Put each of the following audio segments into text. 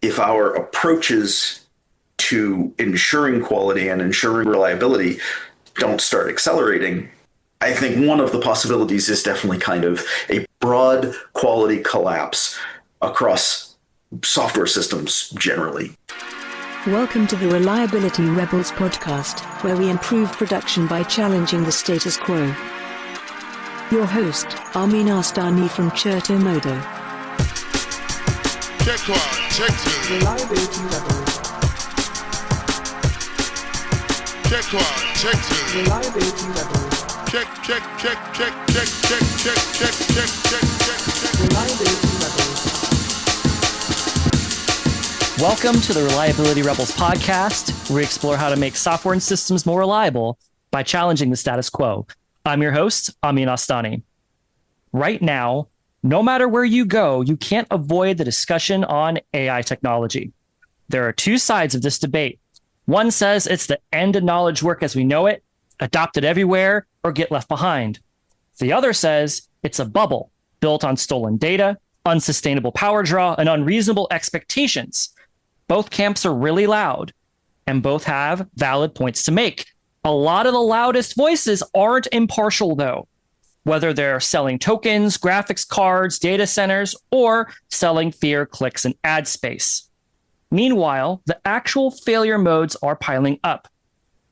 if our approaches to ensuring quality and ensuring reliability don't start accelerating, I think one of the possibilities is definitely kind of a broad quality collapse across software systems generally. Welcome to the Reliability Rebels podcast, where we improve production by challenging the status quo. Your host, Amin Astani from Cherto Modo. Check one, check two. Reliability Rebels. Check one, check two. Reliability Rebels. Check. Reliability Rebels. Welcome to the Reliability Rebels podcast, where we explore how to make software and systems more reliable by challenging the status quo. I'm your host, Amin Astani. Right now, no matter where you go, you can't avoid the discussion on AI technology. There are two sides of this debate. One says it's the end of knowledge work as we know it, adopt it everywhere, or get left behind. The other says it's a bubble built on stolen data, unsustainable power draw, and unreasonable expectations. Both camps are really loud, and both have valid points to make. A lot of the loudest voices aren't impartial, though, whether they're selling tokens, graphics cards, data centers, or selling fear, clicks, and ad space. Meanwhile, the actual failure modes are piling up.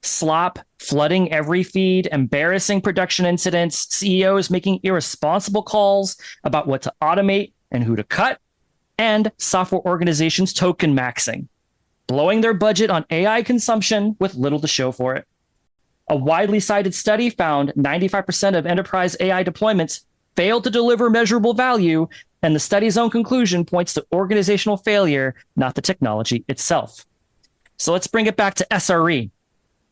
Slop, flooding every feed, embarrassing production incidents, CEOs making irresponsible calls about what to automate and who to cut, and software organizations token maxing, blowing their budget on AI consumption with little to show for it. A widely cited study found 95% of enterprise AI deployments failed to deliver measurable value, and the study's own conclusion points to organizational failure, not the technology itself. So let's bring it back to SRE.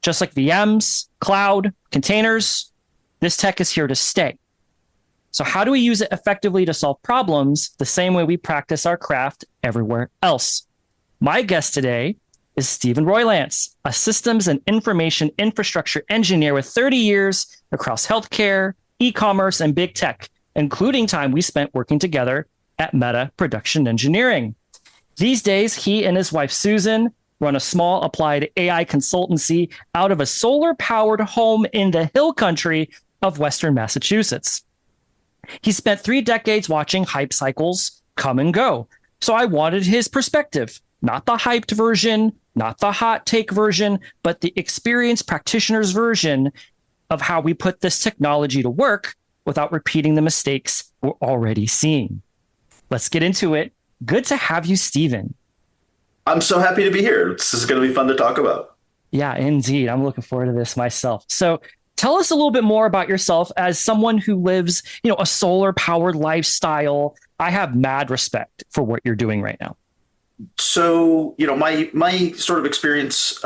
Just like VMs, cloud, containers, this tech is here to stay. So how do we use it effectively to solve problems the same way we practice our craft everywhere else? My guest today is Stephen Roylance, a systems and information infrastructure engineer with 30 years across healthcare, e-commerce, and big tech, including time we spent working together at Meta Production Engineering. These days, he and his wife, Susan, run a small applied AI consultancy out of a solar-powered home in the hill country of Western Massachusetts. He spent 3 decades watching hype cycles come and go. So I wanted his perspective, not the hyped version, not the hot take version, but the experienced practitioner's version of how we put this technology to work without repeating the mistakes we're already seeing. Let's get into it. Good to have you, Stephen. I'm so happy to be here. This is going to be fun to talk about. Yeah, indeed. I'm looking forward to this myself. So tell us a little bit more about yourself as someone who lives, a solar powered lifestyle. I have mad respect for what you're doing right now. So, my sort of experience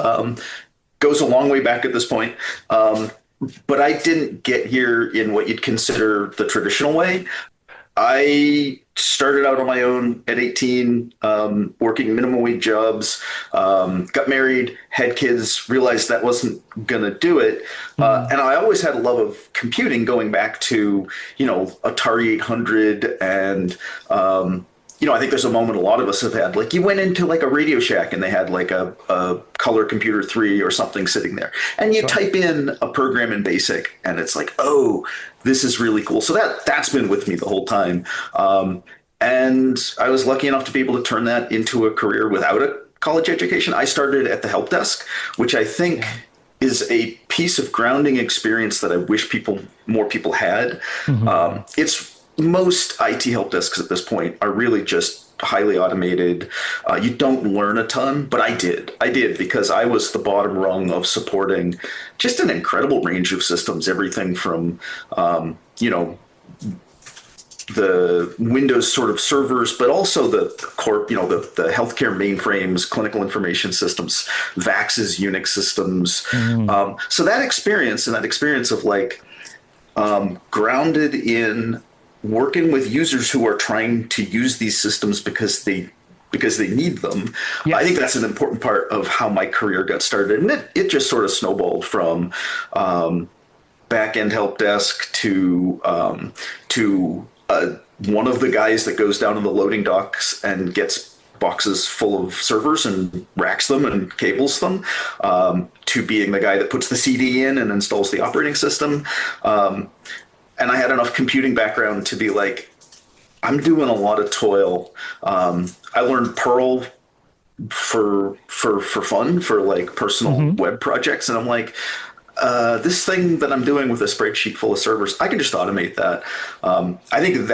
goes a long way back at this point. But I didn't get here in what you'd consider the traditional way. I started out on my own at 18, working minimum wage jobs, got married, had kids, realized that wasn't going to do it. And I always had a love of computing going back to, Atari 800 and, I think there's a moment a lot of us have had, like you went into like a Radio Shack and they had like a Color Computer 3 or something sitting there. And you type in a program in BASIC and it's like, oh, this is really cool. So that's been with me the whole time. And I was lucky enough to be able to turn that into a career without a college education. I started at the help desk, which I think is a piece of grounding experience that I wish more people had. It's most IT help desks at this point are really just highly automated. You don't learn a ton, but I did because I was the bottom rung of supporting just an incredible range of systems, everything from, the Windows sort of servers, but also the the healthcare mainframes, clinical information systems, VAXs, Unix systems. So that experience of like grounded in working with users who are trying to use these systems because they need them. Yes. I think that's an important part of how my career got started. And it just sort of snowballed from back-end help desk to one of the guys that goes down to the loading docks and gets boxes full of servers and racks them and cables them, to being the guy that puts the CD in and installs the operating system. And I had enough computing background to be like, I'm doing a lot of toil. I learned Perl for fun, for like personal web projects, and I'm like, this thing that I'm doing with a spreadsheet full of servers, I can just automate that. I think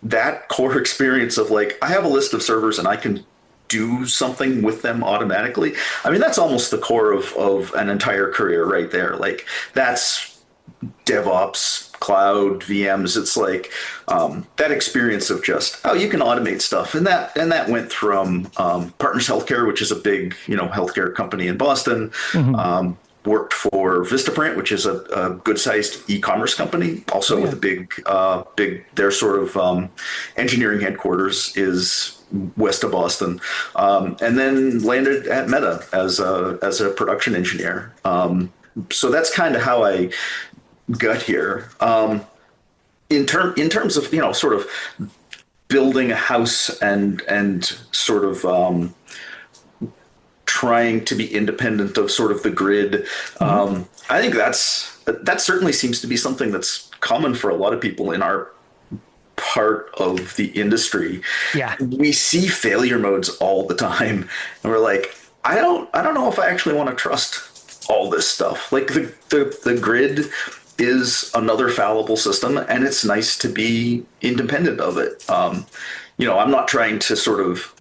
that core experience of like, I have a list of servers and I can do something with them automatically. I mean, that's almost the core of an entire career right there. Like, that's DevOps, cloud, VMs. It's like, that experience of just, oh, you can automate stuff. And that went from Partners Healthcare, which is a big, healthcare company in Boston. Worked for Vistaprint, which is a good-sized e-commerce company, also with a big. Their sort of engineering headquarters is west of Boston, and then landed at Meta as a production engineer. So that's kind of how I got here. In terms of sort of building a house and sort of trying to be independent of sort of the grid. I think that certainly seems to be something that's common for a lot of people in our part of the industry. Yeah. We see failure modes all the time, and we're like, I don't know if I actually want to trust all this stuff. Like, the grid is another fallible system, and it's nice to be independent of it. I'm not trying to sort of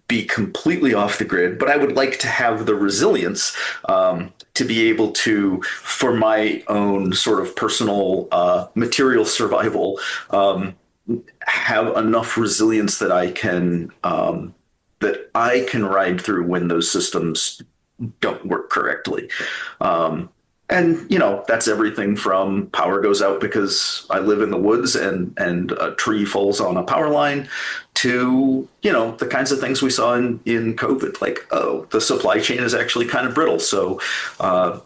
be completely off the grid, but I would like to have the resilience to be able to, for my own sort of personal material survival, have enough resilience that I can ride through when those systems don't work correctly. And, that's everything from power goes out because I live in the woods and a tree falls on a power line to, the kinds of things we saw in COVID, like, oh, the supply chain is actually kind of brittle. So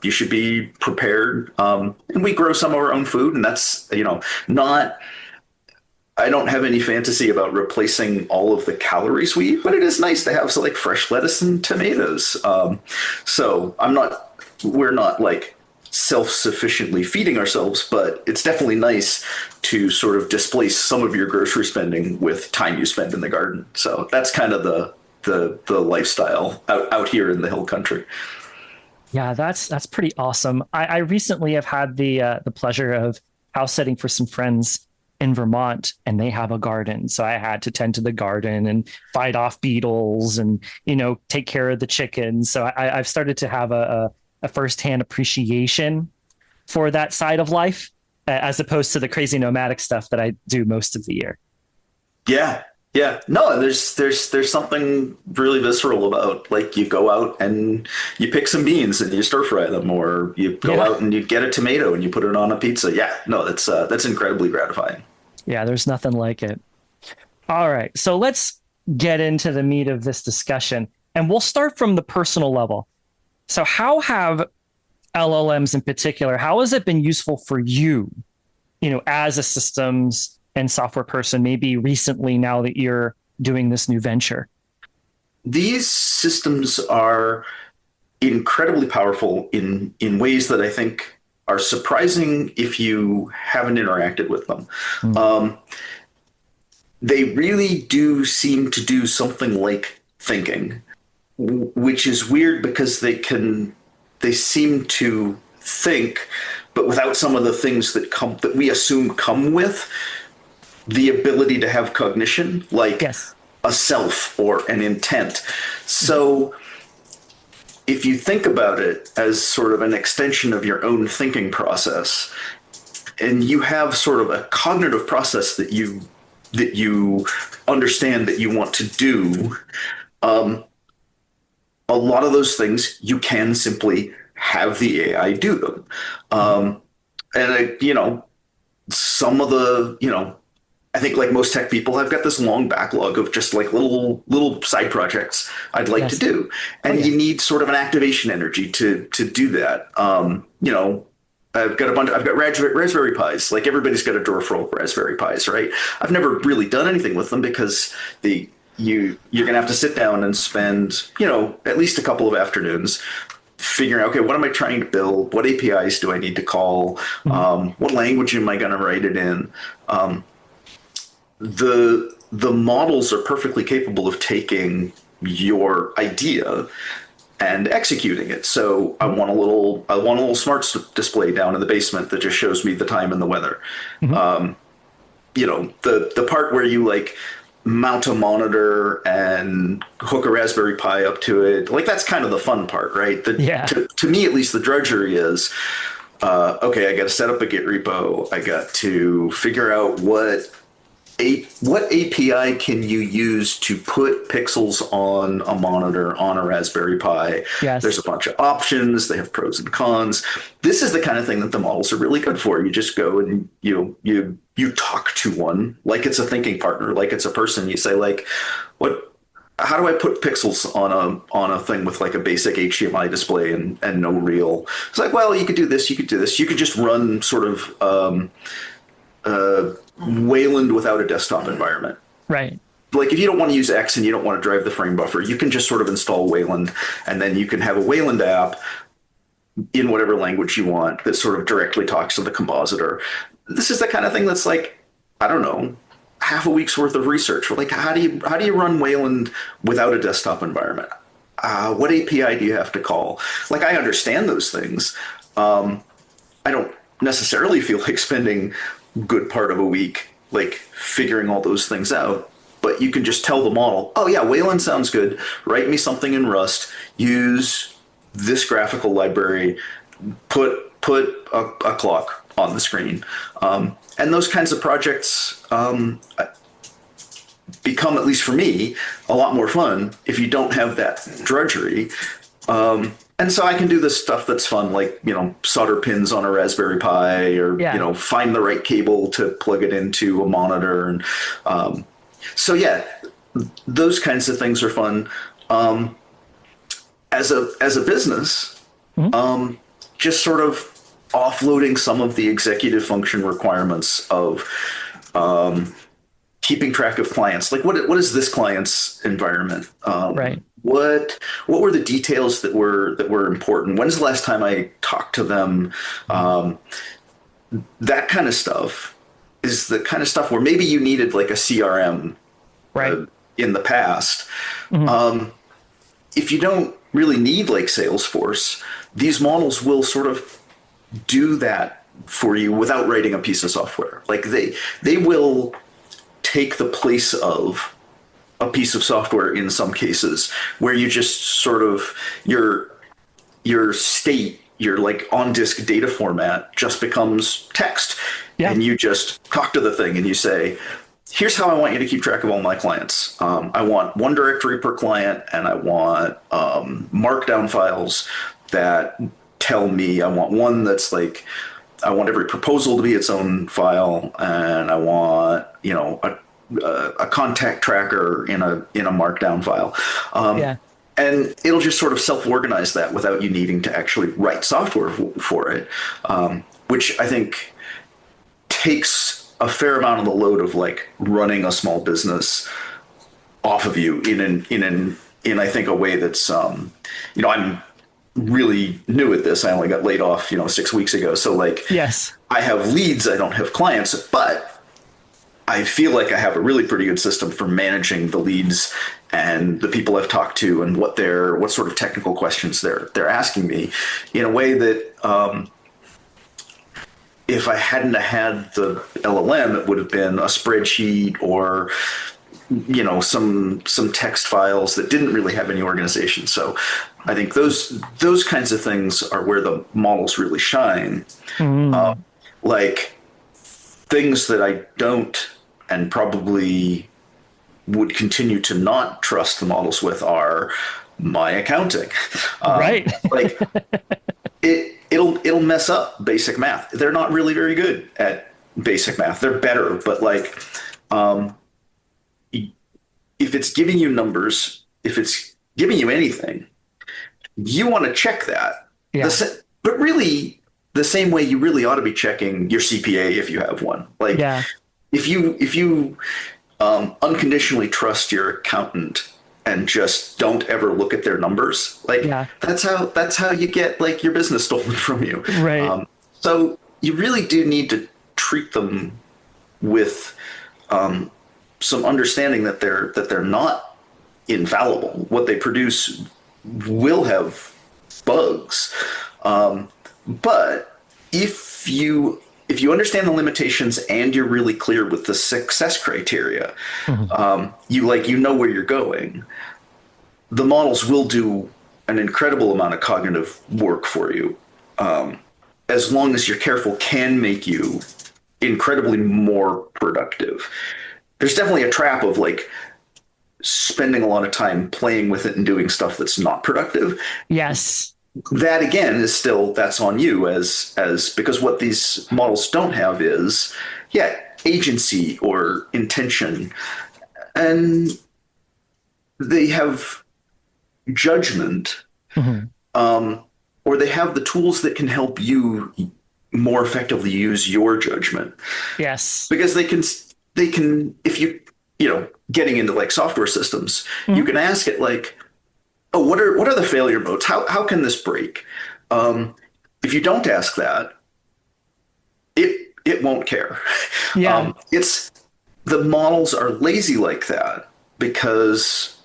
you should be prepared. And we grow some of our own food, and that's, I don't have any fantasy about replacing all of the calories we eat, but it is nice to have like fresh lettuce and tomatoes. So we're not like self-sufficiently feeding ourselves, but it's definitely nice to sort of displace some of your grocery spending with time you spend in the garden. So that's kind of the lifestyle out here in the hill country. Yeah, that's pretty awesome. I recently have had the pleasure of house sitting for some friends in Vermont, and they have a garden. So I had to tend to the garden and fight off beetles and, take care of the chickens. So I've started to have a firsthand appreciation for that side of life, as opposed to the crazy nomadic stuff that I do most of the year. Yeah. Yeah. No, there's something really visceral about, like, you go out and you pick some beans and you stir fry them, or you go out and you get a tomato and you put it on a pizza. Yeah. No, that's incredibly gratifying. Yeah. There's nothing like it. All right. So let's get into the meat of this discussion, and we'll start from the personal level. So how have LLMs in particular, how has it been useful for you, as a systems and software person, maybe recently now that you're doing this new venture? These systems are incredibly powerful in ways that I think are surprising if you haven't interacted with them. They really do seem to do something like thinking, which is weird because they seem to think, but without some of the things that we assume come with the ability to have cognition, like a self or an intent. So if you think about it as sort of an extension of your own thinking process, and you have sort of a cognitive process that you understand that you want to do, a lot of those things you can simply have the AI do them. Some of the, I think, like most tech people, I've got this long backlog of just like little side projects I'd like to do. And you need sort of an activation energy to do that. I've got Raspberry Pis. Like everybody's got a drawer full of Raspberry Pis, right? I've never really done anything with them because you're gonna have to sit down and spend, at least a couple of afternoons figuring out, okay, what am I trying to build? What APIs do I need to call? What language am I going to write it in? The models are perfectly capable of taking your idea and executing it. So I want a little smart display down in the basement that just shows me the time and the weather. The part where you like mount a monitor and hook a Raspberry Pi up to it, like that's kind of the fun part, right? To me, at least, the drudgery is, okay, I got to set up a Git repo. I got to figure out what API can you use to put pixels on a monitor on a Raspberry Pi. Yes. There's a bunch of options. They have pros and cons. This is the kind of thing that the models are really good for. You just go and you talk to one like it's a thinking partner, like it's a person. You say like, how do I put pixels on a thing with like a basic HDMI display and no reel? It's like, well, you could do this, you could do this. You could just run sort of Wayland without a desktop environment. Right. Like if you don't want to use X and you don't want to drive the frame buffer, you can just sort of install Wayland, and then you can have a Wayland app in whatever language you want that sort of directly talks to the compositor. This is the kind of thing that's like, I don't know, half a week's worth of research. Like, how do you run Wayland without a desktop environment? What API do you have to call? Like, I understand those things. I don't necessarily feel like spending good part of a week like figuring all those things out, but you can just tell the model, oh yeah, Wayland sounds good, write me something in Rust, use this graphical library, put a clock on the screen, and those kinds of projects become, at least for me, a lot more fun if you don't have that drudgery. And so I can do this stuff that's fun, like, solder pins on a Raspberry Pi, or, find the right cable to plug it into a monitor. And so, yeah, those kinds of things are fun. As a business, just sort of offloading some of the executive function requirements of keeping track of clients. Like, what is this client's environment? Right. What were the details that were important? When's the last time I talked to them? That kind of stuff is the kind of stuff where maybe you needed like a CRM in the past. If you don't really need like Salesforce, these models will sort of do that for you without writing a piece of software. Like they will take the place of a piece of software in some cases, where you just sort of your state, your like on disk data format just becomes text. And you just talk to the thing and you say, here's how I want you to keep track of all my clients. I want one directory per client, and I want markdown files that tell me, I want one that's like, I want every proposal to be its own file, and I want, a contact tracker in a markdown file. And it'll just sort of self-organize that without you needing to actually write software for it, which I think takes a fair amount of the load of like running a small business off of you in I think a way that's, I'm really new at this. I only got laid off, 6 weeks ago. So like, yes, I have leads. I don't have clients, but I feel like I have a really pretty good system for managing the leads and the people I've talked to and what sort of technical questions they're asking me, in a way that if I hadn't had the LLM, it would have been a spreadsheet or some text files that didn't really have any organization. So I think those kinds of things are where the models really shine. Like things that I don't and probably would continue to not trust the models with are my accounting. Right. Like it'll mess up basic math. They're not really very good at basic math. They're better, but like if it's giving you numbers, if it's giving you anything, you want to check that. Yeah. But really, the same way you really ought to be checking your CPA if you have one. Like Yeah. if you unconditionally trust your accountant and just don't ever look at their numbers, like Yeah. that's how you get like your business stolen from you. Right. So you really do need to treat them with some understanding that they're not infallible. What they produce will have bugs, but if you understand the limitations and you're really clear with the success criteria, you know where you're going. The models will do an incredible amount of cognitive work for you, as long as you're careful, can make you incredibly more productive. There's definitely a trap of like spending a lot of time playing with it and doing stuff that's not productive. Yes. That again is still, that's on you as because what these models don't have is agency or intention, and they have judgment, or they have the tools that can help you more effectively use your judgment, Yes. because they can if you getting into like software systems, you can ask it like, oh, what are the failure modes? How can this break? If you don't ask that, it won't care. Yeah. It's the models are lazy like that because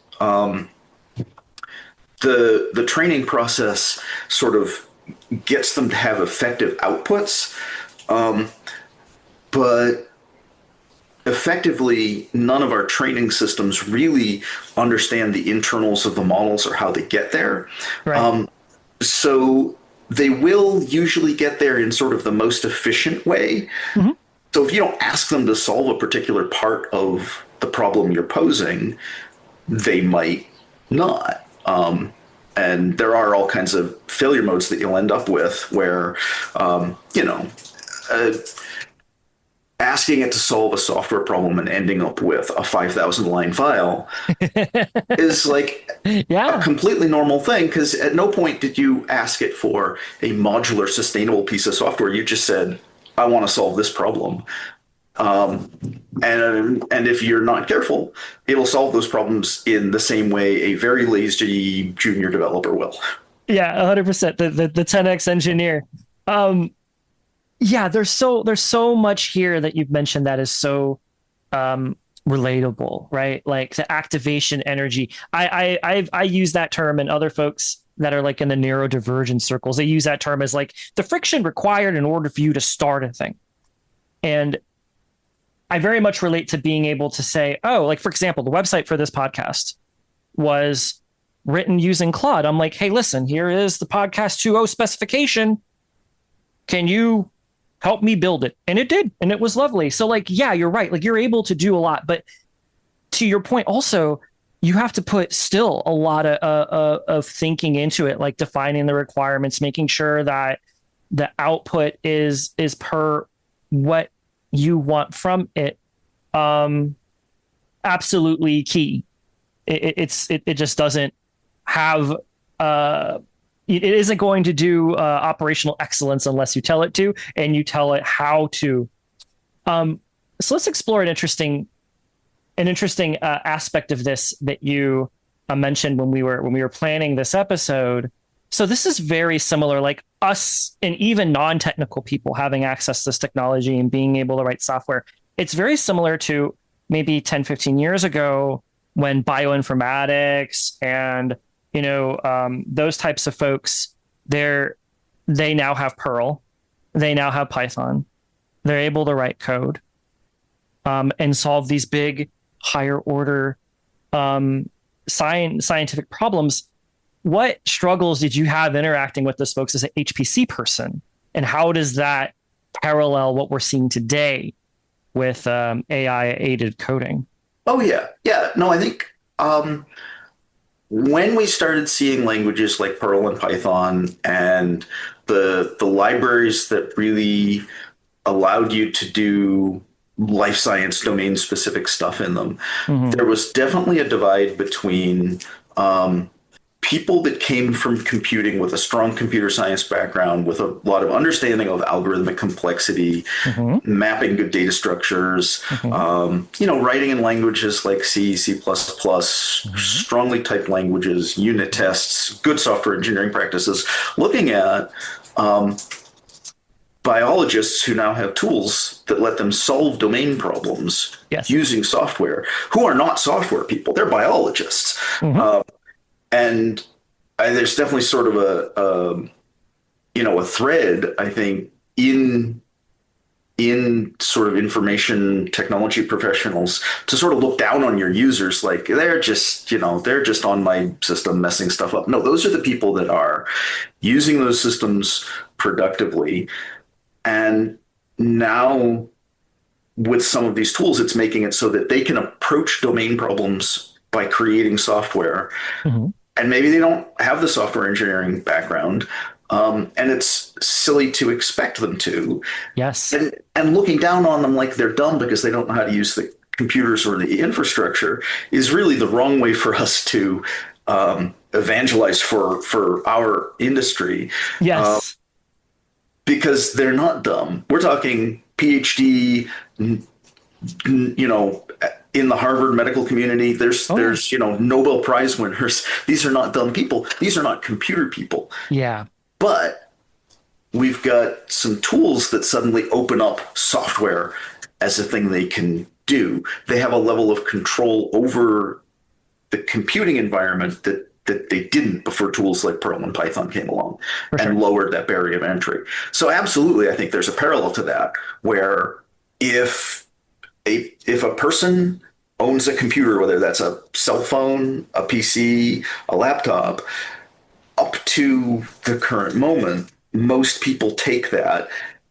the training process sort of gets them to have effective outputs, but effectively, none of our training systems really understand the internals of the models or how they get there. Right. So they will usually get there in sort of the most efficient way. So if you don't ask them to solve a particular part of the problem you're posing, they might not. And there are all kinds of failure modes that you'll end up with where, asking it to solve a software problem and ending up with a 5,000 line file is like Yeah. a completely normal thing, because at no point did you ask it for a modular, sustainable piece of software. You just said, I want to solve this problem. And if you're not careful, it'll solve those problems in the same way a very lazy junior developer will. Yeah, 100%. The 10x engineer. Yeah, there's so much here that you've mentioned that is so relatable, right? Like the activation energy. I use that term, and other folks that are like in the neurodivergent circles, they use that term as like the friction required in order for you to start a thing. And I very much relate to being able to say, oh, like for example, the website for this podcast was written using Claude. I'm like, hey, listen, here is the podcast 2.0 specification. Can you help me build it? And it did. And it was lovely. So like, yeah, you're right. Like you're able to do a lot, but to your point also, you have to put still a lot of thinking into it, like defining the requirements, making sure that the output is per what you want from it. Absolutely key. It just doesn't have, it isn't going to do operational excellence unless you tell it to, and you tell it how to. So let's explore an interesting aspect of this that you mentioned when we were planning this episode. So this is very similar, like us and even non-technical people having access to this technology and being able to write software. It's very similar to maybe 10, 15 years ago when bioinformatics and those types of folks, they now have Perl, they now have Python, they're able to write code and solve these big higher order scientific problems. What struggles did you have interacting with those folks as an HPC person, and how does that parallel what we're seeing today with AI aided coding? Oh yeah, no, I think when we started seeing languages like Perl and Python and the libraries that really allowed you to do life science domain specific stuff in them, there was definitely a divide between people that came from computing with a strong computer science background, with a lot of understanding of algorithmic complexity, mapping good data structures, writing in languages like C, C++, strongly typed languages, unit tests, good software engineering practices, looking at biologists who now have tools that let them solve domain problems using software, who are not software people. They're biologists. And there's definitely sort of a thread, I think, in sort of information technology professionals to sort of look down on your users like they're just on my system messing stuff up. No, those are the people that are using those systems productively. And now with some of these tools, it's making it so that they can approach domain problems by creating software. And maybe they don't have the software engineering background. And it's silly to expect them to. Yes. And looking down on them like they're dumb because they don't know how to use the computers or the infrastructure is really the wrong way for us to evangelize for our industry. Yes. Because they're not dumb. We're talking PhD, in the Harvard medical community. There's Nobel Prize winners. These are not dumb people. These are not computer people. Yeah. But we've got some tools that suddenly open up software as a thing they can do. They have a level of control over the computing environment that they didn't before tools like Perl and Python came along and lowered that barrier of entry. So absolutely, I think there's a parallel to that, where if a person owns a computer, whether that's a cell phone, a PC, a laptop, up to the current moment, most people take that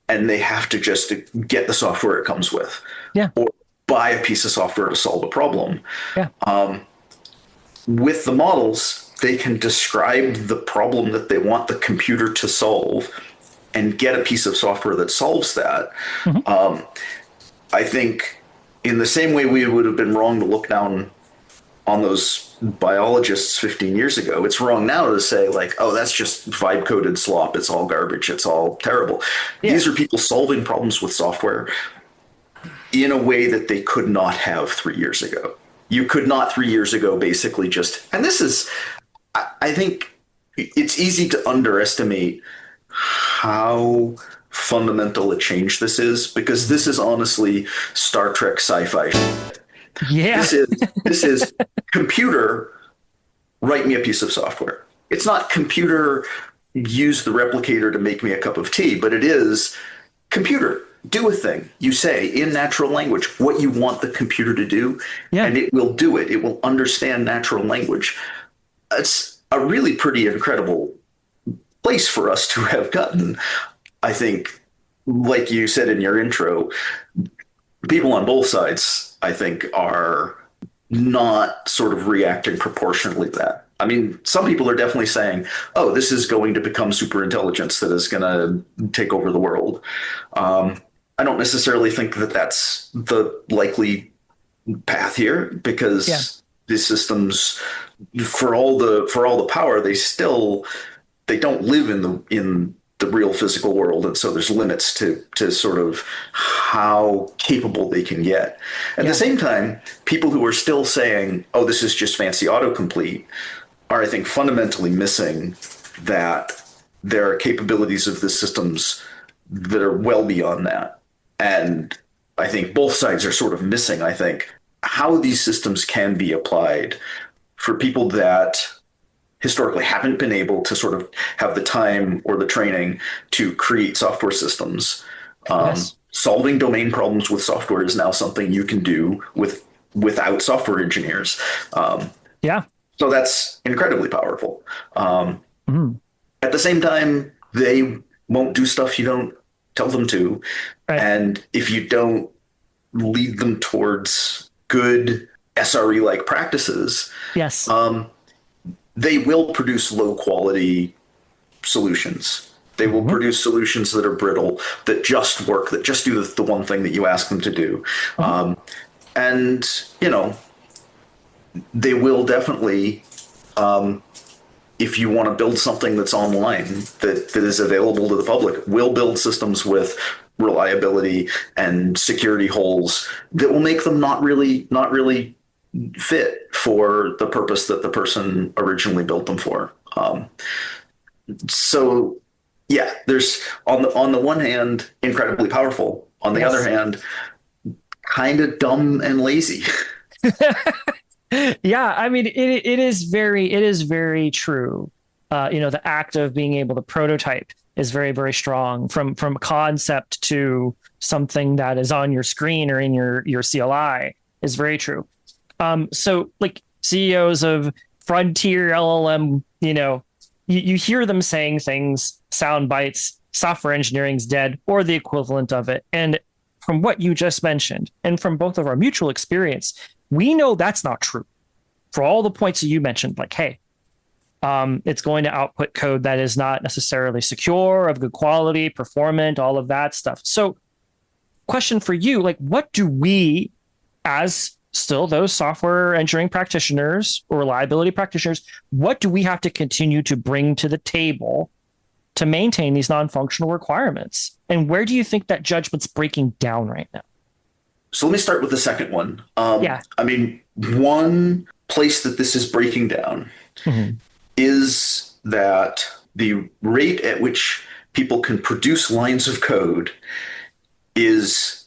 and they have to just get the software it comes with, or buy a piece of software to solve a problem. With the models, they can describe the problem that they want the computer to solve and get a piece of software that solves that. I think in the same way we would have been wrong to look down on those biologists 15 years ago, it's wrong now to say like, oh, that's just vibe coded slop. It's all garbage. It's all terrible. These are people solving problems with software in a way that they could not have 3 years ago. You could not 3 years ago basically just, and this is, I think it's easy to underestimate how fundamental a change this is, because this is honestly Star Trek sci-fi. Yeah. This is computer, write me a piece of software. It's not computer, use the replicator to make me a cup of tea, but it is computer, do a thing. You say in natural language what you want the computer to do, and it will do it. It will understand natural language. It's a really pretty incredible place for us to have gotten. I think, like you said in your intro, people on both sides, I think, are not sort of reacting proportionally to that. I mean, some people are definitely saying, oh, this is going to become super intelligence that is going to take over the world. I don't necessarily think that that's the likely path here, because these systems, for all the power, they don't live in the real physical world, and so there's limits to sort of how capable they can get. At the same time, people who are still saying, oh, this is just fancy autocomplete, are, I think, fundamentally missing that there are capabilities of the systems that are well beyond that. And I think both sides are sort of missing, I think, how these systems can be applied for people that historically haven't been able to sort of have the time or the training to create software systems. Solving domain problems with software is now something you can do without software engineers. So that's incredibly powerful. At the same time, they won't do stuff you don't tell them to. And if you don't lead them towards good SRE-like practices, they will produce low quality solutions. They will produce solutions that are brittle, that just work, that just do the one thing that you ask them to do. And, they will definitely if you want to build something that's online that is available to the public, we'll build systems with reliability and security holes that will make them not really fit for the purpose that the person originally built them for. So yeah, there's on the one hand incredibly powerful, on the other hand kind of dumb and lazy. Yeah, I mean, it is very true. The act of being able to prototype is very, very strong from concept to something that is on your screen or in your CLI is very true. So like CEOs of frontier LLM, you hear them saying things, sound bites, software engineering's dead, or the equivalent of it. And from what you just mentioned, and from both of our mutual experience, we know that's not true. For all the points that you mentioned, like, hey, it's going to output code that is not necessarily secure, of good quality, performant, all of that stuff. So question for you, like, what do we, as still those software engineering practitioners or reliability practitioners, what do we have to continue to bring to the table to maintain these non-functional requirements? And where do you think that judgment's breaking down right now? So let me start with the second one. Yeah. I mean, one place that this is breaking down is that the rate at which people can produce lines of code is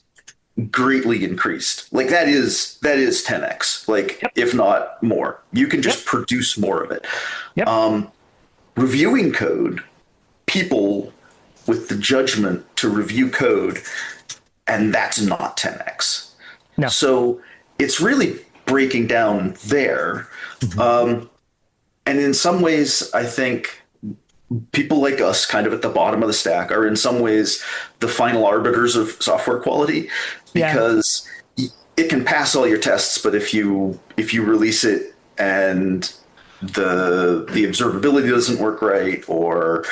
greatly increased. Like that is 10x, like if not more. You can just produce more of it. Reviewing code, people with the judgment to review code, and that's not 10x. No. So it's really breaking down there. And in some ways, I think people like us, kind of at the bottom of the stack, are in some ways the final arbiters of software quality, because it can pass all your tests, but if you release it and the observability doesn't work right, or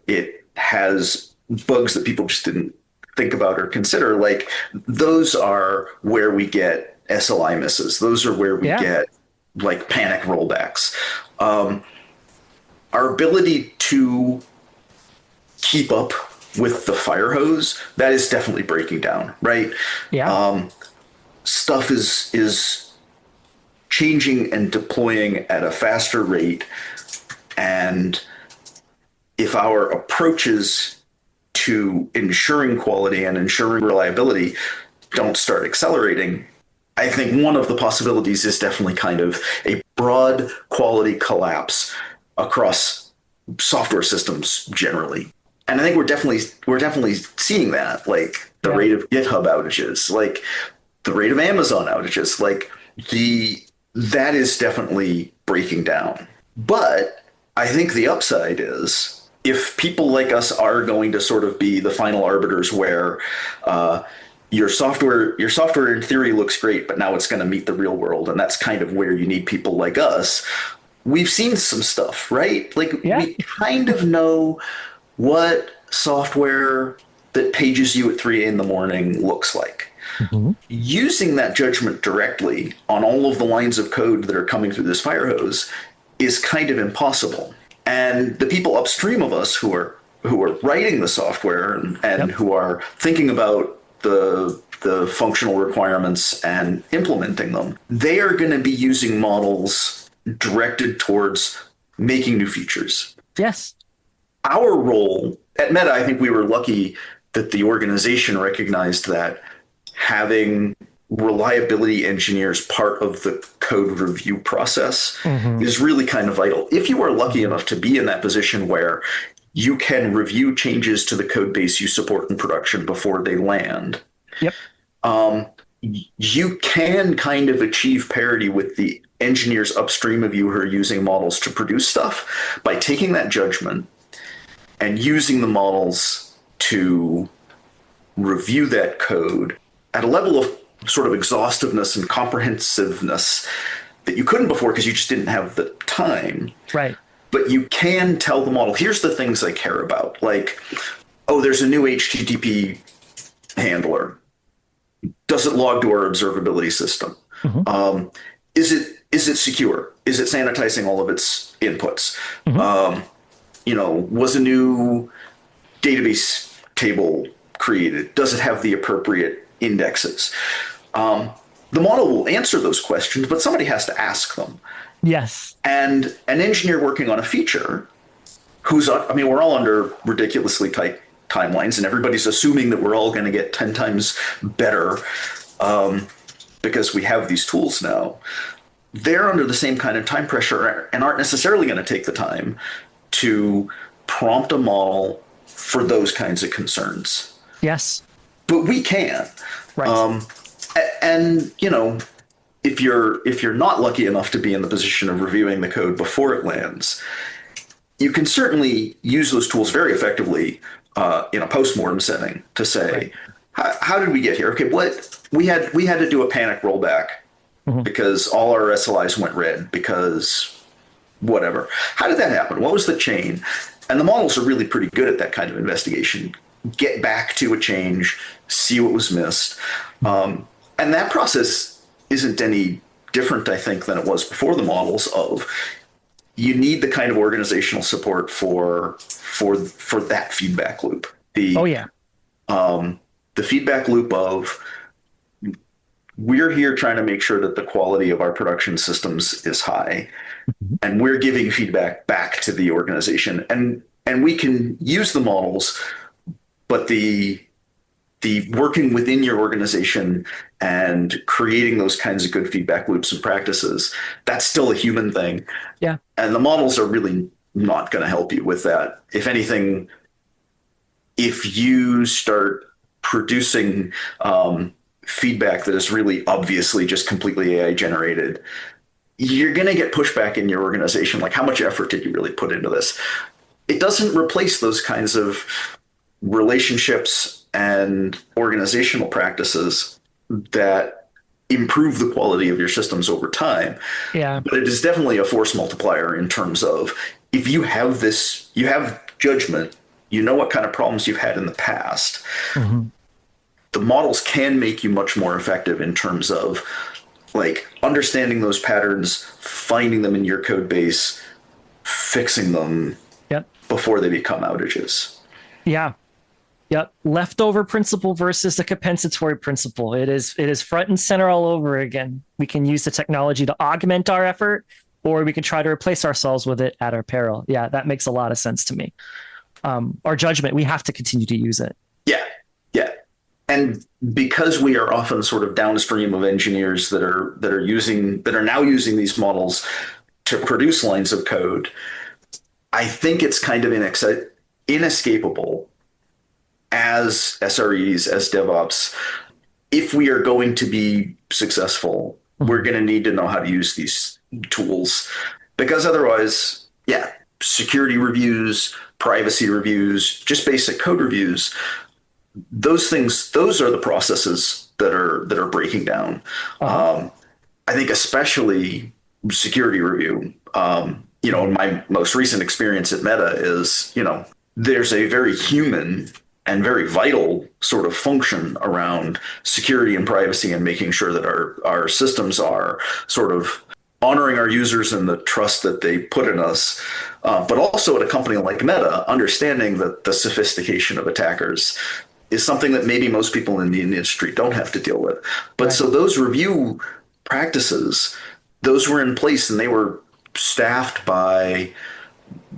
it has bugs that people just didn't think about or consider, like those are where we get SLI misses. Those are where we get like panic rollbacks. Our ability to keep up with the fire hose, that is definitely breaking down, right? Stuff is changing and deploying at a faster rate. And if our approaches to ensuring quality and ensuring reliability don't start accelerating, I think one of the possibilities is definitely kind of a broad quality collapse across software systems generally. And I think we're definitely seeing that, like the rate of GitHub outages, like the rate of Amazon outages, like that is definitely breaking down. But I think the upside is, if people like us are going to sort of be the final arbiters where your software in theory looks great, but now it's going to meet the real world, and that's kind of where you need people like us. We've seen some stuff, right? Like we kind of know what software that pages you at 3 a.m. looks like. Using that judgment directly on all of the lines of code that are coming through this fire hose is kind of impossible. And the people upstream of us who are writing the software and who are thinking about the functional requirements and implementing them, they are going to be using models directed towards making new features. Yes. Our role at Meta, I think we were lucky that the organization recognized that having reliability engineers part of the code review process is really kind of vital. If you are lucky enough to be in that position where you can review changes to the code base you support in production before they land, you can kind of achieve parity with the engineers upstream of you who are using models to produce stuff by taking that judgment and using the models to review that code at a level of sort of exhaustiveness and comprehensiveness that you couldn't before because you just didn't have the time. Right. But you can tell the model, here's the things I care about. Like, oh, there's a new HTTP handler. Does it log to our observability system? Is it secure? is it sanitizing all of its inputs? Was a new database table created? Does it have the appropriate indexes? The model will answer those questions, but somebody has to ask them. Yes. And an engineer working on a feature we're all under ridiculously tight timelines, and everybody's assuming that we're all going to get 10 times better because we have these tools now. They're under the same kind of time pressure and aren't necessarily going to take the time to prompt a model for those kinds of concerns. Yes. But we can. Right. And if you're not lucky enough to be in the position of reviewing the code before it lands, you can certainly use those tools very effectively in a postmortem setting to say, how did we get here? Okay, what we had to do a panic rollback because all our SLIs went red because whatever. How did that happen? What was the chain? And the models are really pretty good at that kind of investigation. Get back to a change, see what was missed. And that process isn't any different, I think, than it was before the models of you need the kind of organizational support for that feedback loop. The feedback loop of we're here trying to make sure that the quality of our production systems is high, and we're giving feedback back to the organization, and we can use the models, but the working within your organization and creating those kinds of good feedback loops and practices, that's still a human thing. Yeah. And the models are really not going to help you with that. If anything, if you start producing feedback that is really obviously just completely AI generated, you're going to get pushback in your organization. Like, how much effort did you really put into this? It doesn't replace those kinds of relationships and organizational practices that improve the quality of your systems over time. Yeah. But it is definitely a force multiplier in terms of if you have this, you have judgment, you know what kind of problems you've had in the past. The models can make you much more effective in terms of like understanding those patterns, finding them in your code base, fixing them before they become outages. Yeah. Yep. Leftover principle versus the compensatory principle. It is front and center all over again. We can use the technology to augment our effort, or we can try to replace ourselves with it at our peril. Yeah, that makes a lot of sense to me. Our judgment, we have to continue to use it. Yeah. Yeah. And because we are often sort of downstream of engineers that are now using these models to produce lines of code, I think it's kind of inescapable as SREs, as DevOps. If we are going to be successful, we're going to need to know how to use these tools, because otherwise, security reviews, privacy reviews, just basic code reviews, those are the processes that are breaking down. I think especially security review. In my most recent experience at Meta is, there's a very human and very vital sort of function around security and privacy and making sure that our systems are sort of honoring our users and the trust that they put in us. But also at a company like Meta, understanding that the sophistication of attackers is something that maybe most people in the industry don't have to deal with. But so those review practices, those were in place, and they were staffed by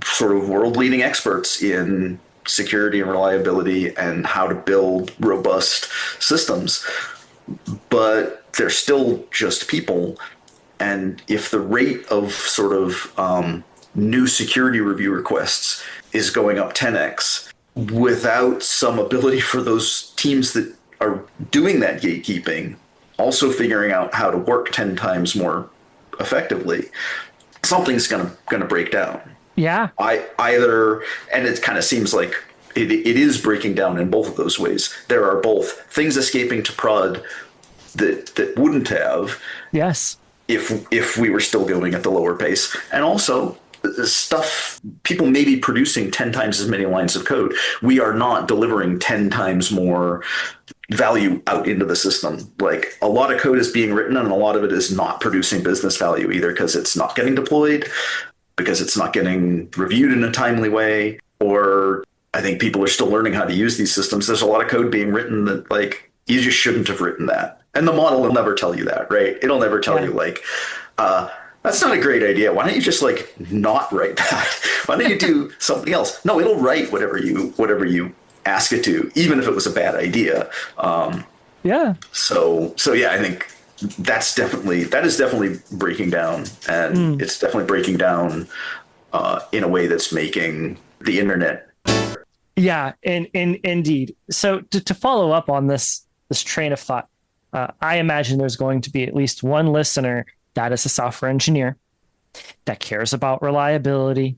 sort of world-leading experts in security and reliability and how to build robust systems. But they're still just people. And if the rate of sort of new security review requests is going up 10x, without some ability for those teams that are doing that gatekeeping also figuring out how to work 10 times more effectively, something's going to break down. Yeah. And it kind of seems like it is breaking down in both of those ways. There are both things escaping to prod that wouldn't have. Yes. If we were still going at the lower pace, and also stuff, people may be producing 10 times as many lines of code. We are not delivering 10 times more value out into the system. Like a lot of code is being written and a lot of it is not producing business value either because it's not getting deployed, because it's not getting reviewed in a timely way, or I think people are still learning how to use these systems. There's a lot of code being written that like you just shouldn't have written that. And the model will never tell you that, right? It'll never tell you like, that's not a great idea. Why don't you just like not write that? Why don't you do something else? No, it'll write whatever you ask it to, even if it was a bad idea. So yeah, I think that is definitely breaking down, and it's definitely breaking down in a way that's making the internet. Yeah, indeed. So to follow up on this train of thought, I imagine there's going to be at least one listener that is a software engineer that cares about reliability,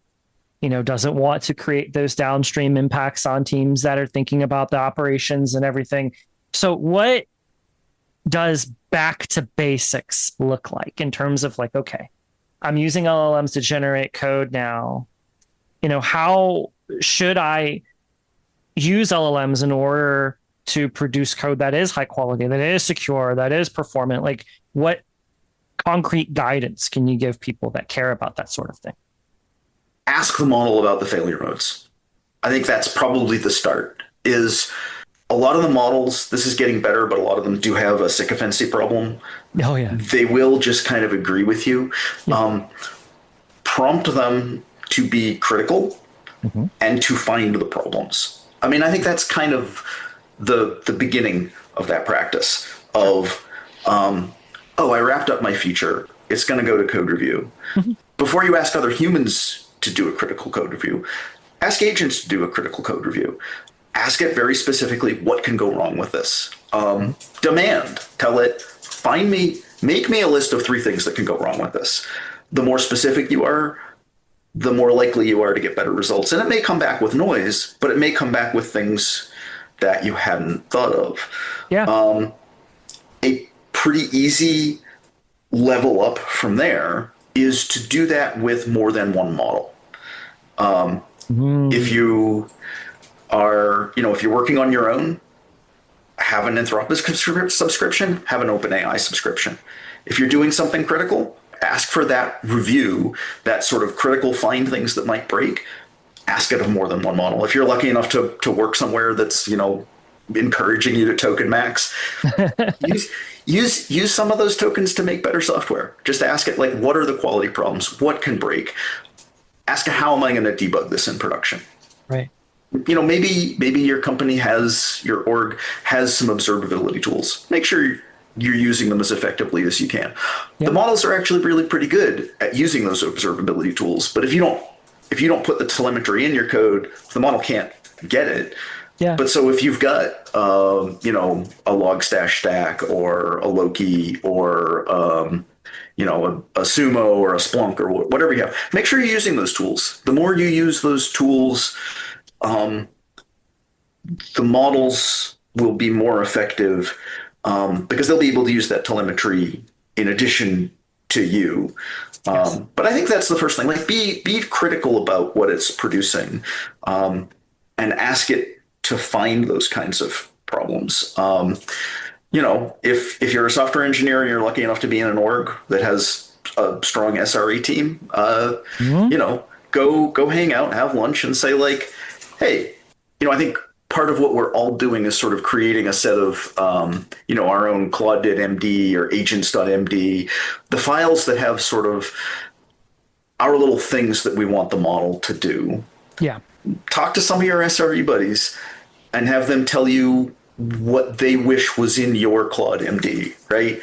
doesn't want to create those downstream impacts on teams that are thinking about the operations and everything. So what does back to basics look like in terms of like, okay, I'm using LLMs to generate code now. How should I use LLMs in order to produce code that is high quality, that is secure, that is performant? Like what concrete guidance can you give people that care about that sort of thing? Ask the model about the failure modes. I think that's probably the start. Is a lot of the models, this is getting better, but a lot of them do have a sycophancy problem. Oh yeah. They will just kind of agree with you. Yeah. Prompt them to be critical and to find the problems. I mean, I think that's kind of the beginning of that practice of, I wrapped up my feature. It's going to go to code review. Before you ask other humans to do a critical code review, ask agents to do a critical code review. Ask it very specifically, what can go wrong with this? Demand, tell it, make me a list of 3 things that can go wrong with this. The more specific you are, the more likely you are to get better results. And it may come back with noise, but it may come back with things that you hadn't thought of. Yeah. A pretty easy level up from there is to do that with more than one model. If you are, if you're working on your own, have an Anthropic subscription, have an OpenAI subscription. If you're doing something critical, ask for that review, that sort of critical find things that might break, ask it of more than one model. If you're lucky enough to work somewhere that's, encouraging you to token max, use some of those tokens to make better software. Just ask it, like, what are the quality problems? What can break? Ask it, how am I going to debug this in production? Right. Maybe your company your org has some observability tools. Make sure you're using them as effectively as you can. Yep. The models are actually really pretty good at using those observability tools. But if you don't put the telemetry in your code, the model can't get it. Yeah. But so if you've got, a Logstash stack or a Loki or, a Sumo or a Splunk or whatever you have, make sure you're using those tools. The more you use those tools, the models will be more effective because they'll be able to use that telemetry in addition to you. Yes. But I think that's the first thing. Like, be critical about what it's producing, and ask it to find those kinds of problems. If you're a software engineer and you're lucky enough to be in an org that has a strong SRE team, go hang out, have lunch, and say, like, hey, I think part of what we're all doing is sort of creating a set of, our own Claude.md or agents.md, the files that have sort of our little things that we want the model to do. Yeah. Talk to some of your SRE buddies and have them tell you what they wish was in your Claude.md, right?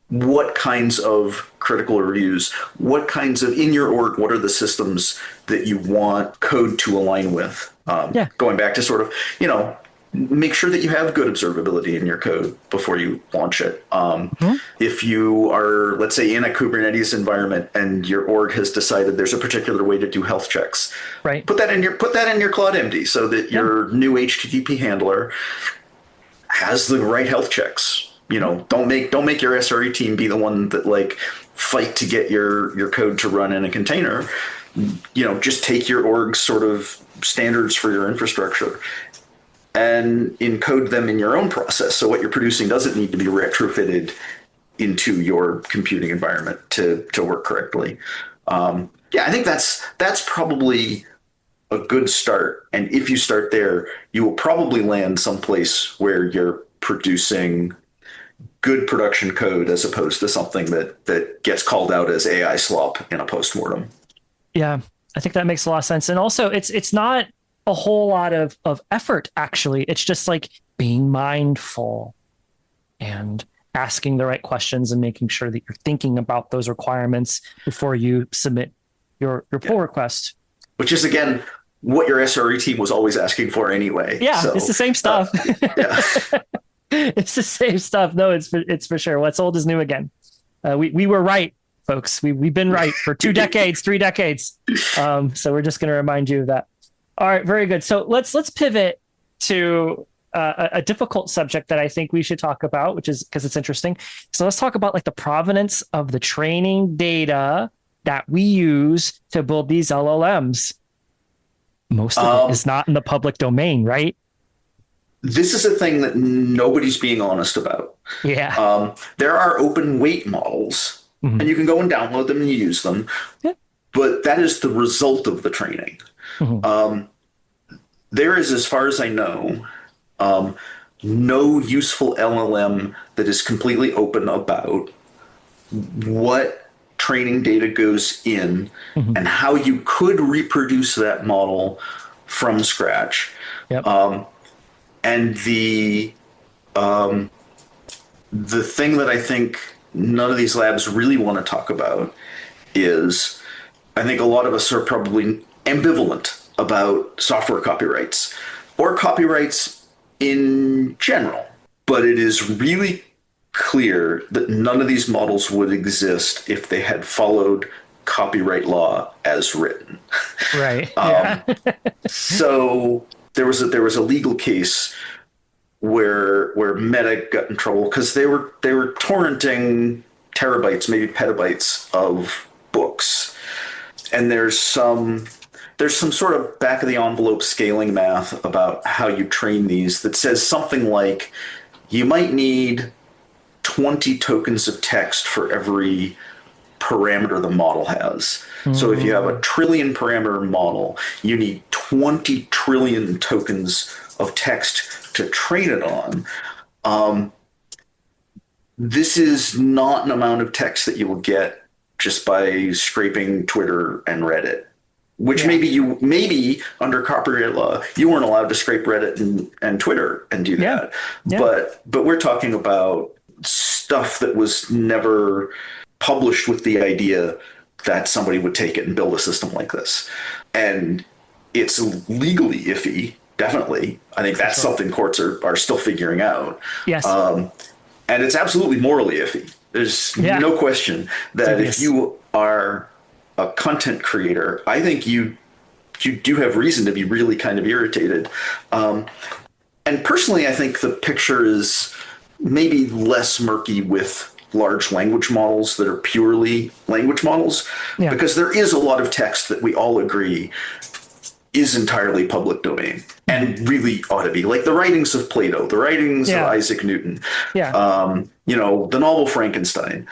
What kinds of critical reviews, in your org, what are the systems that you want code to align with? Going back to sort of, make sure that you have good observability in your code before you launch it. If you are, let's say, in a Kubernetes environment and your org has decided there's a particular way to do health checks, right? Put that in your Claude.md so that your new HTTP handler has the right health checks. Don't make your SRE team be the one that like fight to get your code to run in a container. just take your org's sort of standards for your infrastructure and encode them in your own process. So what you're producing doesn't need to be retrofitted into your computing environment to work correctly. I think that's probably a good start. And if you start there, you will probably land someplace where you're producing good production code as opposed to something that gets called out as AI slop in a postmortem. Yeah, I think that makes a lot of sense. And also it's not a whole lot of effort, actually. It's just like being mindful and asking the right questions and making sure that you're thinking about those requirements before you submit your pull request. Which is, again, what your SRE team was always asking for anyway. Yeah, so, it's the same stuff. Yeah. It's the same stuff. No, it's for sure. What's old is new again. We were right, folks. We've been right for 2 decades, 3 decades. So we're just going to remind you of that. All right, very good. So let's pivot to a difficult subject that I think we should talk about, which is because it's interesting. So let's talk about like the provenance of the training data that we use to build these LLMs. Most of it is not in the public domain, right? This is a thing that nobody's being honest about. Yeah. There are open weight models, and you can go and download them and use them. Yeah. But that is the result of the training. There is, as far as I know, no useful LLM that is completely open about what training data goes in and how you could reproduce that model from scratch. Yep. And the thing that I think none of these labs really want to talk about is, I think a lot of us are probably ambivalent about software copyrights or copyrights in general. But it is really clear that none of these models would exist if they had followed copyright law as written. Right. So there was a legal case where Meta got in trouble because they were torrenting terabytes, maybe petabytes of books, and there's some sort of back of the envelope scaling math about how you train these that says something like you might need 20 tokens of text for every parameter the model has. So if you have a trillion parameter model, you need 20 trillion tokens of text to train it on. This is not an amount of text that you will get just by scraping Twitter and Reddit, which maybe under copyright law, you weren't allowed to scrape Reddit and Twitter and do that. But we're talking about stuff that was never published with the idea that somebody would take it and build a system like this. And it's legally iffy, definitely. I think that's something courts are still figuring out. Yes. And it's absolutely morally iffy. There's no question that if you are a content creator, I think you do have reason to be really kind of irritated. And personally, I think the picture is maybe less murky with large language models that are purely language models, because there is a lot of text that we all agree is entirely public domain and really ought to be, like the writings of Plato, the writings of Isaac Newton, the novel Frankenstein,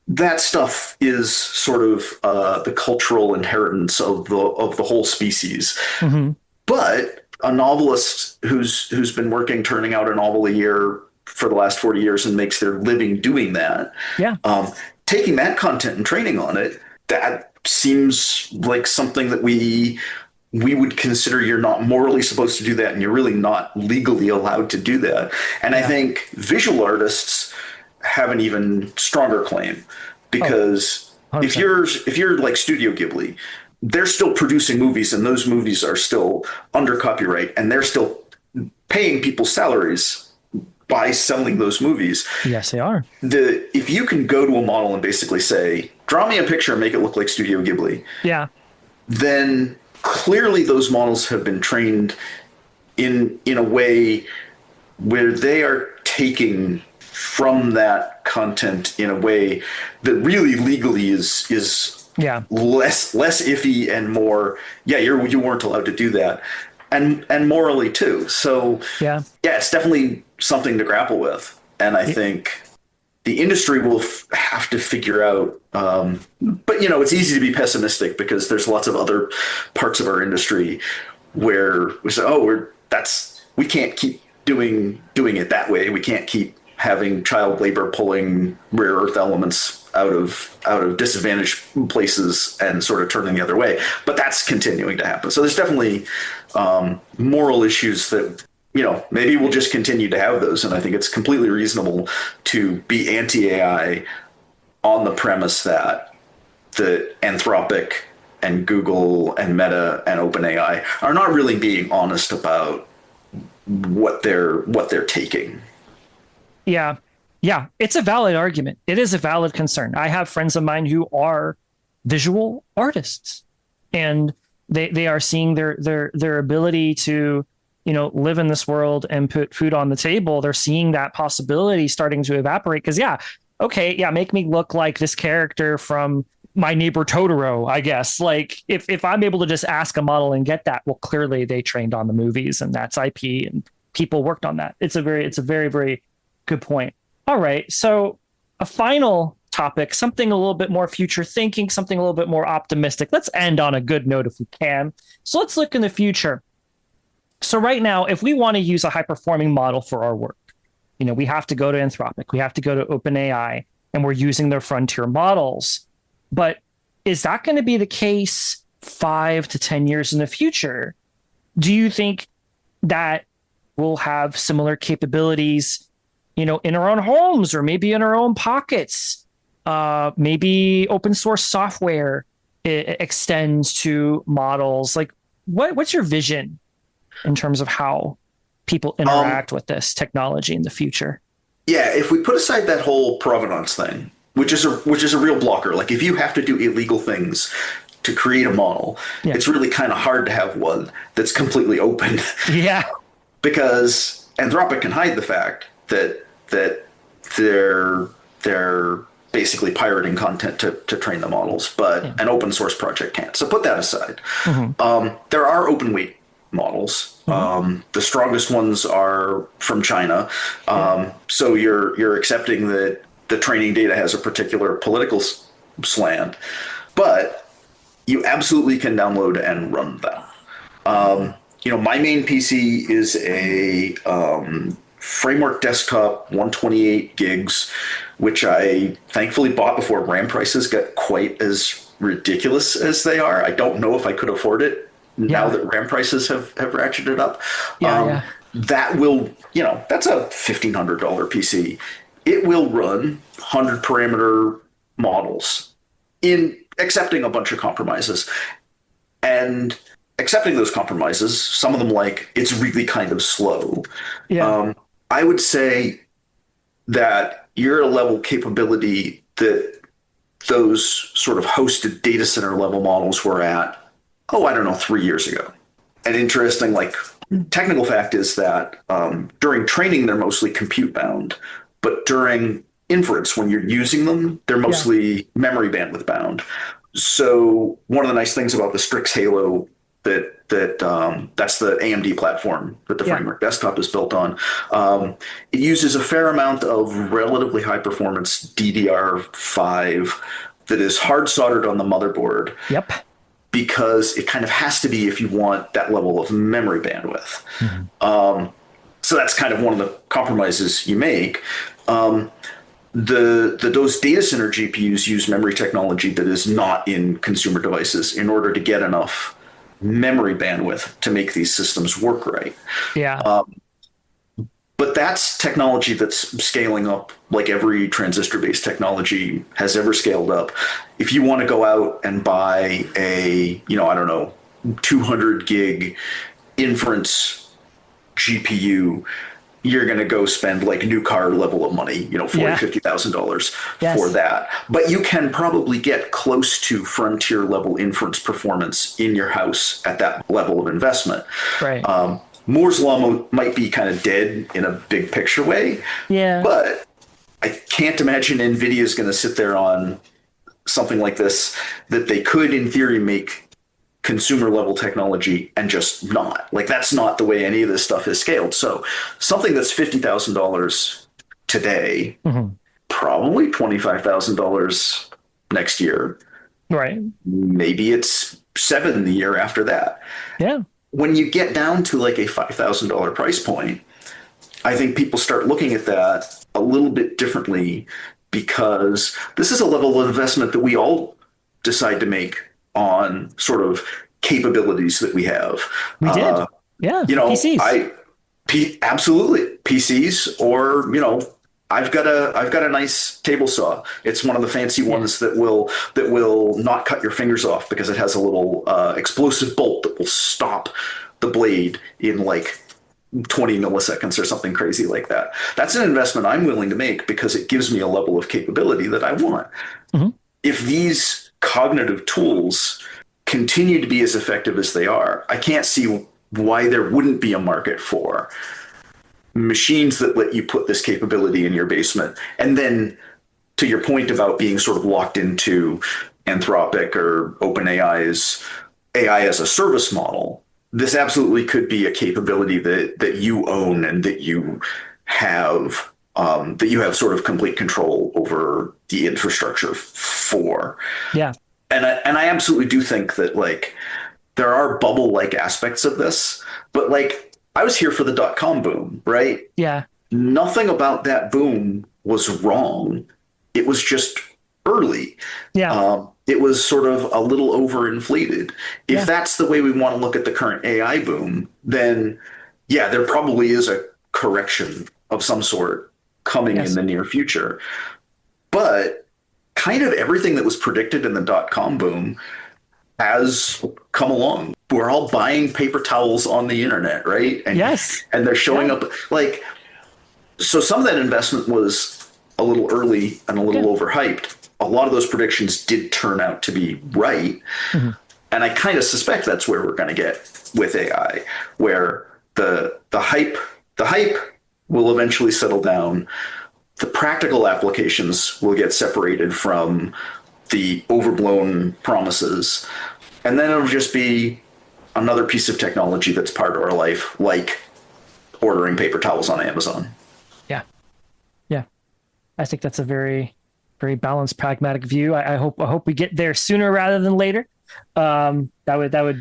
that stuff is sort of the cultural inheritance of the whole species. But a novelist who's been working turning out a novel a year for the last 40 years and makes their living doing that, taking that content and training on it, that seems like something that we would consider you're not morally supposed to do that, and you're really not legally allowed to do that. And I think visual artists have an even stronger claim, because if you're like Studio Ghibli, they're still producing movies, and those movies are still under copyright, and they're still paying people salaries by selling those movies. Yes, they are. If you can go to a model and basically say, draw me a picture and make it look like Studio Ghibli, then clearly those models have been trained in a way where they are taking from that content in a way that really legally is Yeah. less iffy and more, yeah, you weren't allowed to do that, and morally too. So Yeah. yeah, it's definitely something to grapple with, and I think the industry will have to figure out. But it's easy to be pessimistic because there's lots of other parts of our industry where we say, oh, we can't keep doing it that way. We can't keep having child labor pulling rare earth elements out of disadvantaged places and sort of turning the other way. But that's continuing to happen. So there's definitely moral issues that maybe we'll just continue to have those. And I think it's completely reasonable to be anti-AI on the premise that the Anthropic and Google and Meta and OpenAI are not really being honest about what they're taking. Yeah. Yeah. It's a valid argument. It is a valid concern. I have friends of mine who are visual artists, and they are seeing their ability to, live in this world and put food on the table. They're seeing that possibility starting to evaporate because, yeah, okay, yeah, make me look like this character from My Neighbor Totoro, I guess. Like if I'm able to just ask a model and get that, well, clearly they trained on the movies and that's IP and people worked on that. It's a very, very good point. All right. So a final topic, something a little bit more future thinking, something a little bit more optimistic. Let's end on a good note if we can. So let's look in the future. So right now, if we want to use a high performing model for our work, we have to go to Anthropic, we have to go to OpenAI, and we're using their frontier models. But is that going to be the case 5 to 10 years in the future? Do you think that we'll have similar capabilities, in our own homes or maybe in our own pockets? Maybe open source software extends to models. Like, what's your vision in terms of how people interact with this technology in the future? Yeah, if we put aside that whole provenance thing, which is a real blocker. Like if you have to do illegal things to create a model, it's really kind of hard to have one that's completely open. Yeah. Because Anthropic can hide the fact that they're basically pirating content to train the models, but an open source project can't. So put that aside. Mm-hmm. There are open weight models. Mm-hmm. The strongest ones are from China. So you're accepting that the training data has a particular political slant, but you absolutely can download and run them. My main PC is a framework desktop, 128 gigs, which I thankfully bought before RAM prices got quite as ridiculous as they are. I don't know if I could afford it now that RAM prices have ratcheted up. That will, that's a $1,500 PC. It will run 100 parameter models in accepting a bunch of compromises. And accepting those compromises, some of them like it's really kind of slow. I would say that you're at a level capability that those sort of hosted data center level models were at, 3 years ago. And interesting, technical fact is that during training, they're mostly compute bound, but during inference, when you're using them, they're mostly memory bandwidth bound. So one of the nice things about the Strix Halo that's the AMD platform that the framework desktop is built on. It uses a fair amount of relatively high performance DDR5 that is hard soldered on the motherboard. Yep. Because it kind of has to be if you want that level of memory bandwidth. Mm-hmm. So that's kind of one of the compromises you make. Those data center GPUs use memory technology that is not in consumer devices in order to get enough memory bandwidth to make these systems work right. But that's technology that's scaling up like every transistor-based technology has ever scaled up. If you want to go out and buy a, 200 gig inference GPU, you're going to go spend like new car level of money, $50,000 for that. But you can probably get close to frontier level inference performance in your house at that level of investment. Right. Moore's Law might be kind of dead in a big picture way. Yeah. But I can't imagine NVIDIA is going to sit there on something like this that they could, in theory, make consumer level technology and just not. Like, that's not the way any of this stuff is scaled. So something that's $50,000 today, probably $25,000 next year. Right. Maybe it's $7,000 the year after that. Yeah. When you get down to like a $5,000 price point, I think people start looking at that a little bit differently, because this is a level of investment that we all decide to make on sort of capabilities that we have. We did. Yeah. PCs. Absolutely PCs, or, I've got a nice table saw. It's one of the fancy ones that will not cut your fingers off, because it has a little explosive bolt that will stop the blade in like 20 milliseconds or something crazy like that. That's an investment I'm willing to make because it gives me a level of capability that I want. If these cognitive tools continue to be as effective as they are, I can't see why there wouldn't be a market for machines that let you put this capability in your basement. And then, to your point about being sort of locked into Anthropic or OpenAI's AI as a service model, this absolutely could be a capability that you own and that you have sort of complete control over the infrastructure for. Yeah. And I absolutely do think that, like, there are bubble-like aspects of this, but like, I was here for the .com boom, right? Yeah. Nothing about that boom was wrong. It was just early. Yeah. It was sort of a little overinflated. If that's the way we want to look at the current AI boom, then yeah, there probably is a correction of some sort coming in the near future. But kind of everything that was predicted in the .com boom has come along. We're all buying paper towels on the internet, right? And, and they're showing up like, so some of that investment was a little early and a little overhyped. A lot of those predictions did turn out to be right. And I kind of suspect that's where we're going to get with AI, where the hype will eventually settle down. The practical applications will get separated from the overblown promises. And then it'll just be another piece of technology that's part of our life, like ordering paper towels on Amazon. Yeah. Yeah. I think that's a very, very balanced, pragmatic view. I hope we get there sooner rather than later. That would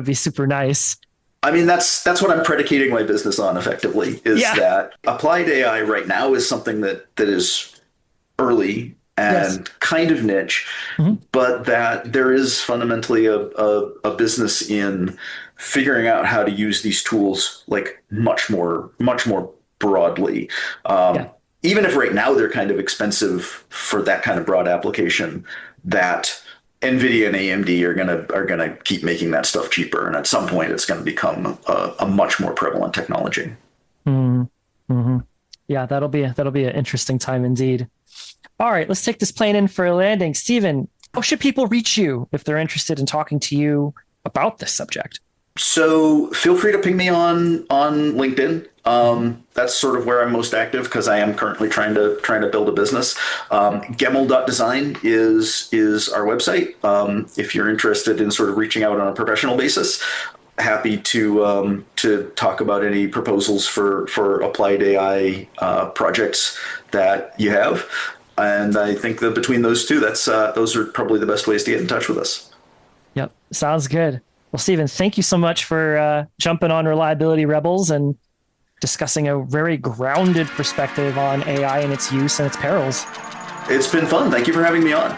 be super nice. I mean, that's what I'm predicating my business on effectively, is that applied AI right now is something that is early and kind of niche, but that there is fundamentally a business in figuring out how to use these tools like much more broadly. Even if right now they're kind of expensive for that kind of broad application, that NVIDIA and AMD are gonna keep making that stuff cheaper, and at some point it's going to become a much more prevalent technology. Yeah, that'll be an interesting time indeed. All right, let's take this plane in for a landing. Stephen, how should people reach you if they're interested in talking to you about this subject? So feel free to ping me on LinkedIn. That's sort of where I'm most active, because I am currently trying to build a business. Gemmel.design is our website. If you're interested in sort of reaching out on a professional basis, happy to talk about any proposals for applied AI projects that you have. And I think that between those two, those are probably the best ways to get in touch with us. Yep, sounds good. Well, Stephen, thank you so much for jumping on Reliability Rebels and discussing a very grounded perspective on AI and its use and its perils. It's been fun. Thank you for having me on.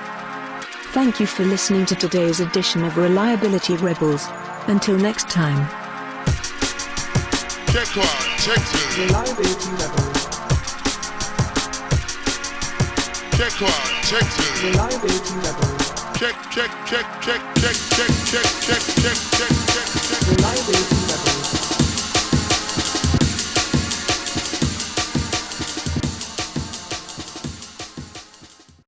Thank you for listening to today's edition of Reliability Rebels. Until next time. Check one, check two. Reliability Rebels. Check one, check two. Reliability Rebels. Check, check, check, check, check, check, check, check, check, check.